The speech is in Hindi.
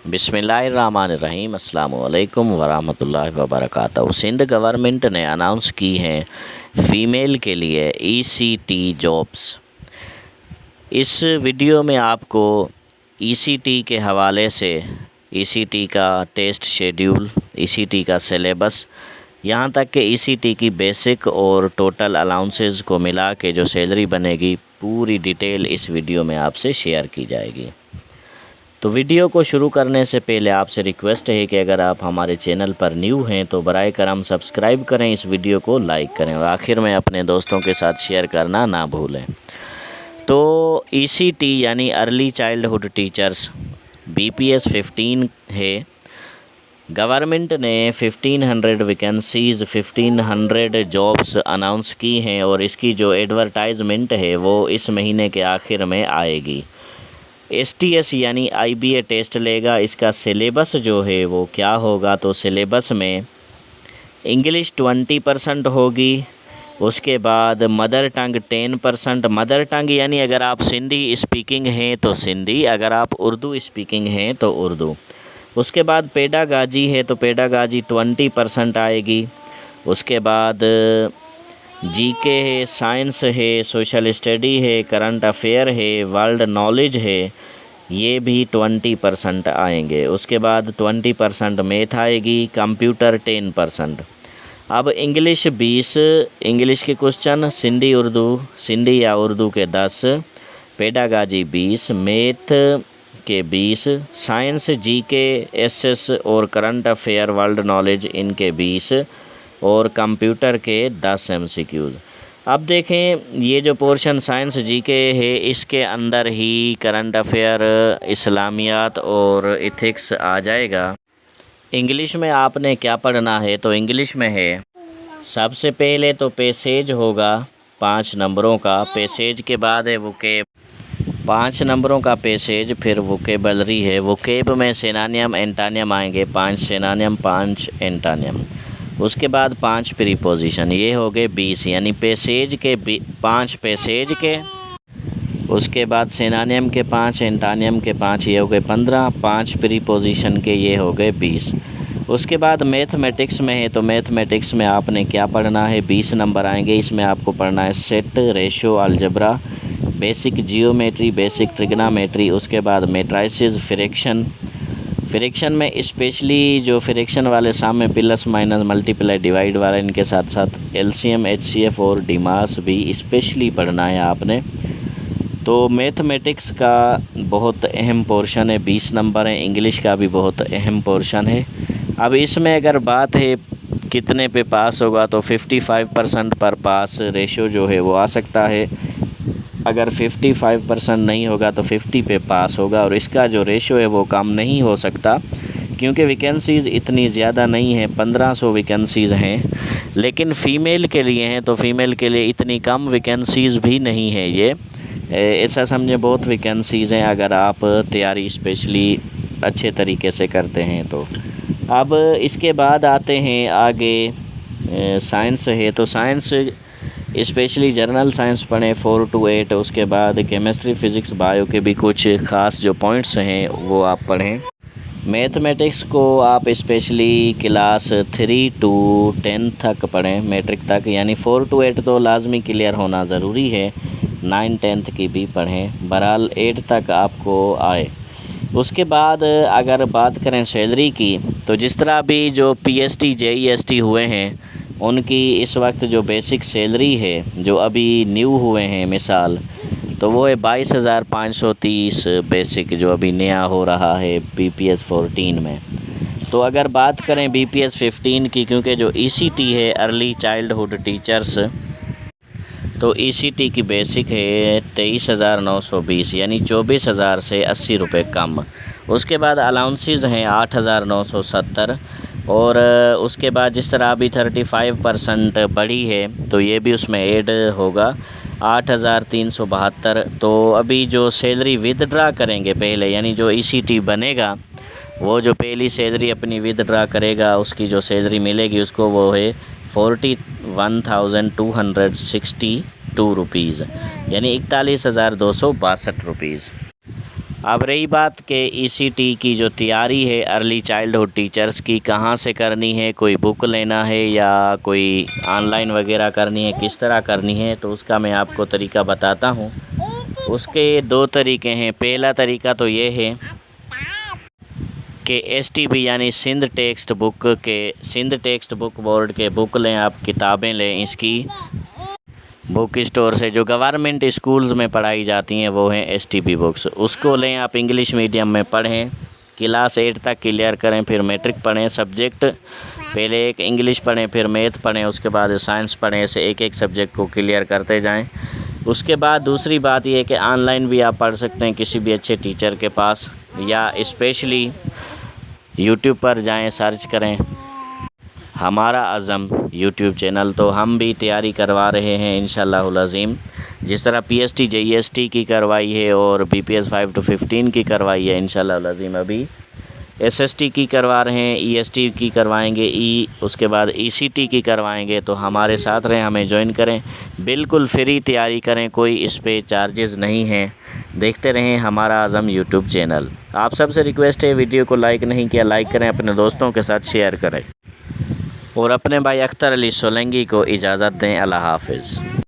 बिस्मिल्लाहिर्रहमानिर्रहीम अस्सलामुअलैकुम वरहमतुल्लाहि वबरकातुहू। सिंध गवर्नमेंट ने अनाउंस की हैं फ़ीमेल के लिए ईसीटी जॉब्स। इस वीडियो में आपको ईसीटी के हवाले से ईसीटी का टेस्ट शेड्यूल, ईसीटी का सिलेबस, यहाँ तक कि ईसीटी की बेसिक और टोटल अलाउंसेस को मिला के जो सैलरी बनेगी, पूरी डिटेल इस वीडियो में आपसे शेयर की जाएगी। तो वीडियो को शुरू करने से पहले आपसे रिक्वेस्ट है कि अगर आप हमारे चैनल पर न्यू हैं तो बराए करम सब्सक्राइब करें, इस वीडियो को लाइक करें और आखिर में अपने दोस्तों के साथ शेयर करना ना भूलें। तो ईसीटी यानी अर्ली चाइल्डहुड टीचर्स बीपीएस 15 है। गवर्नमेंट ने 1500 वैकेंसीज़ 1500 जॉब्स अनाउंस की हैं और इसकी जो एडवर्टाइजमेंट है वो इस महीने के आखिर में आएगी। एसटीएस यानी आईबीए टेस्ट लेगा। इसका सिलेबस जो है वो क्या होगा, तो सिलेबस में इंग्लिश 20% होगी, उसके बाद मदर टंग 10%। मदर टंग यानी अगर आप सिंधी स्पीकिंग हैं तो सिंधी, अगर आप उर्दू स्पीकिंग हैं तो उर्दू। उसके बाद पेडागाजी है तो पेडागाजी 20% आएगी। उसके बाद जीके है, साइंस है, सोशल स्टडी है, करंट अफेयर है, वर्ल्ड नॉलेज है, ये भी 20% आएंगे। उसके बाद 20% मैथ आएगी, कंप्यूटर 10%। अब इंग्लिश 20, इंग्लिश के क्वेश्चन सिंधी उर्दू, सिंधी या उर्दू के 10, पेडागाजी 20, मैथ के 20, साइंस, जीके, एसएस और करंट अफेयर, वर्ल्ड नॉलेज इनके 20 और कंप्यूटर के 10 एमसीक्यूज़। अब देखें, ये जो पोर्शन साइंस जीके है इसके अंदर ही करंट अफेयर, इस्लामियात और इथिक्स आ जाएगा। इंग्लिश में आपने क्या पढ़ना है, तो इंग्लिश में है सबसे पहले तो पैसेज होगा 5 नंबरों का। पैसेज के बाद है वोकेब, 5 नंबरों का पैसेज। फिर वोकेबलरी है, वोकेब में सिनोनिम एंटोनिम आएंगे, 5 सिनोनिम 5 एंटोनिम। उसके बाद 5 प्रीपोजिशन, ये हो गए 20 यानी पैसेज के 5 पैसेज के। उसके बाद सिनोनिम के 5, एंटोनिम के 5, ये हो गए 15, 5 प्रीपोजिशन के ये हो गए 20। उसके बाद मैथमेटिक्स में है तो मैथमेटिक्स में आपने क्या पढ़ना है, 20 नंबर आएंगे। इसमें आपको पढ़ना है set, ratio, algebra, basic geometry, basic trigonometry. उसके बाद मैट्रिसेस, फ्रैक्शन। फ्रैक्शन में स्पेशली जो फ्रैक्शन वाले सामने प्लस माइनस मल्टीप्लाई डिवाइड वाला, इनके साथ साथ एलसीएम, एचसीएफ और डिमास भी स्पेशली पढ़ना है आपने। तो मैथमेटिक्स का बहुत अहम पोर्शन है, 20 नंबर है। इंग्लिश का भी बहुत अहम पोर्शन है। अब इसमें अगर बात है कितने पे पास होगा, तो 55% पर पास रेशो जो है वो आ सकता है। अगर 55% नहीं होगा तो 50 पे पास होगा और इसका जो रेशो है वो कम नहीं हो सकता क्योंकि वैकेंसीज़ इतनी ज़्यादा नहीं है, 1500 वैकेंसीज़ हैं। लेकिन फ़ीमेल के लिए हैं तो फ़ीमेल के लिए इतनी कम वैकेंसीज़ भी नहीं है। ये ऐसा समझे बहुत वैकेंसीज़ हैं अगर आप तैयारी स्पेशली अच्छे तरीके से करते हैं तो। अब इसके बाद आते हैं आगे, साइंस है तो साइंस स्पेशली जर्नल साइंस पढ़ें 4 to 8। उसके बाद केमिस्ट्री, फ़िज़िक्स, बायो के भी कुछ ख़ास जो पॉइंट्स हैं वो आप पढ़ें। मैथमेटिक्स को आप स्पेशली क्लास 3 to 10 तक पढ़ें, मैट्रिक तक, यानी 4 to 8 तो लाजमी क्लियर होना ज़रूरी है। 9 10th की भी पढ़ें, बहरहाल 8 तक आपको आए। उसके बाद अगर बात करें सैलरी की, तो जिस तरह भी जो पीएसटी जेईएसटी हुए हैं उनकी इस वक्त जो बेसिक सैलरी है जो अभी न्यू हुए हैं मिसाल, तो वो है 22,530 बेसिक जो अभी नया हो रहा है बीपीएस 14 में। तो अगर बात करें बीपीएस 15 की, क्योंकि जो ईसीटी है अर्ली चाइल्डहुड टीचर्स, तो ईसीटी की बेसिक है 23,920 यानी 24,000 से 80 रुपये कम। उसके बाद अलाउंसेस हैं 8,970 और उसके बाद जिस तरह अभी 35% बढ़ी है तो ये भी उसमें ऐड होगा 8,372। तो अभी जो सैलरी विदड्रा करेंगे पहले, यानी जो ईसीटी बनेगा वो जो पहली सैलरी अपनी विदड्रा करेगा उसकी जो सैलरी मिलेगी उसको वो है 41,262 रुपीज़ यानी 41,262 रुपीज़। अब रही बात के ईसीटी की जो तैयारी है अर्ली चाइल्डहुड टीचर्स की, कहाँ से करनी है, कोई बुक लेना है या कोई ऑनलाइन वगैरह करनी है, किस तरह करनी है, तो उसका मैं आपको तरीका बताता हूँ। उसके दो तरीके हैं। पहला तरीका तो ये है कि एसटीबी यानी सिंध टेक्स्ट बुक बोर्ड के बुक लें आप, किताबें लें इसकी बुक स्टोर से। जो गवर्नमेंट स्कूल्स में पढ़ाई जाती हैं वो हैं एसटीबी बुक्स, उसको लें आप। इंग्लिश मीडियम में पढ़ें, क्लास 8 तक क्लियर करें, फिर मैट्रिक पढ़ें। सब्जेक्ट पहले एक इंग्लिश पढ़ें, फिर मैथ पढ़ें, उसके बाद साइंस पढ़ें। ऐसे एक एक सब्जेक्ट को क्लियर करते जाएं। उसके बाद दूसरी बात ये है कि ऑनलाइन भी आप पढ़ सकते हैं किसी भी अच्छे टीचर के पास, या स्पेशली यूट्यूब पर जाएं, सर्च करें हमारा अज़म यूट्यूब चैनल। तो हम भी तैयारी करवा रहे हैं इंशाअल्लाहुल अज़ीम। जिस तरह पीएसटी जेईएसटी की करवाई है और बीपीएस 5 to 15 की करवाई है, इंशाअल्लाहुल अज़ीम अभी एसएसटी की करवा रहे हैं, ईएसटी की करवाएंगे, उसके बाद ईसीटी की करवाएंगे। तो हमारे साथ रहें, हमें ज्वाइन करें, बिल्कुल फ्री तैयारी करें, कोई इस पर चार्जेस नहीं हैं। देखते रहें हमारा आज़म यूट्यूब चैनल। आप सबसे रिक्वेस्ट है, वीडियो को लाइक नहीं किया लाइक करें, अपने दोस्तों के साथ शेयर करें और अपने भाई अख्तर अली सोलंकी को इजाज़त दें। अल्लाह हाफ़िज़।